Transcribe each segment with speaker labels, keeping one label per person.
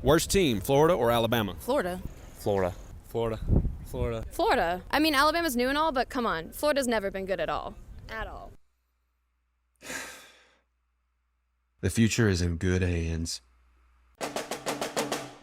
Speaker 1: Worst team, Florida or Alabama?
Speaker 2: Florida.
Speaker 3: Florida.
Speaker 2: Florida. I mean, Alabama's new and all, but come on. Florida's never been good at all. At all.
Speaker 4: The future is in good hands.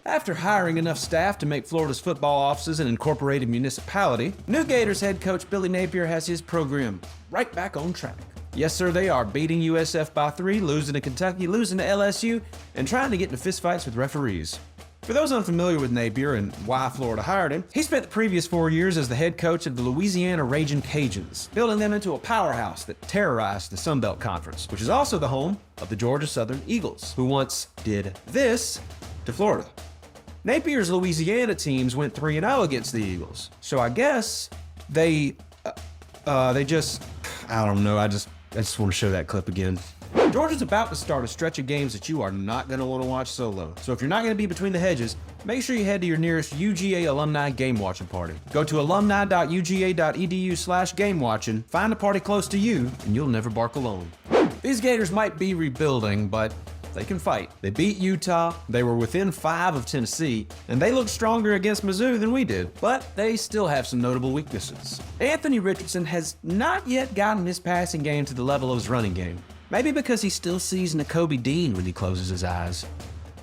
Speaker 4: After hiring enough staff to make Florida's football offices an incorporated municipality, new Gators head coach Billy Napier has his program right back on track. Yes, sir, they are beating USF by 3, losing to Kentucky, losing to LSU, and trying to get into fistfights with referees. For those unfamiliar with Napier and why Florida hired him, he spent the previous 4 years as the head coach of the Louisiana Ragin' Cajuns, building them into a powerhouse that terrorized the Sun Belt Conference, which is also the home of the Georgia Southern Eagles, who once did this to Florida. Napier's Louisiana teams went 3-0 against the Eagles, so I guess they just, I don't know, I just want to show that clip again. Georgia's about to start a stretch of games that you are not going to want to watch solo. So if you're not going to be between the hedges, make sure you head to your nearest UGA Alumni game watching party. Go to alumni.uga.edu/gamewatching, find a party close to you, and you'll never bark alone. These Gators might be rebuilding, but they can fight. They beat Utah, they were within 5 of Tennessee, and they looked stronger against Mizzou than we did, but they still have some notable weaknesses. Anthony Richardson has not yet gotten his passing game to the level of his running game. Maybe because he still sees Nakobe Dean when he closes his eyes.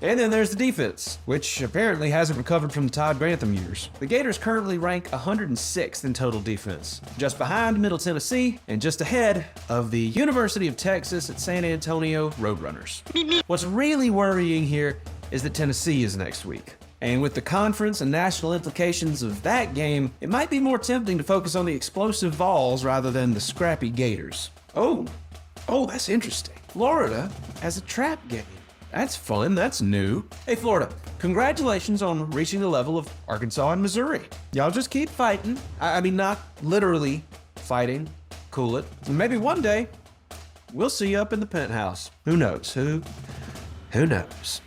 Speaker 4: And then there's the defense, which apparently hasn't recovered from the Todd Grantham years. The Gators currently rank 106th in total defense, just behind Middle Tennessee and just ahead of the University of Texas at San Antonio Roadrunners. What's really worrying here is that Tennessee is next week. And with the conference and national implications of that game, it might be more tempting to focus on the explosive Vols rather than the scrappy Gators. Oh, that's interesting. Florida has a trap game. That's fun, that's new. Hey Florida, congratulations on reaching the level of Arkansas and Missouri. Y'all just keep fighting. I mean, not literally fighting, cool it. And maybe one day, we'll see you up in the penthouse. Who knows? Who knows?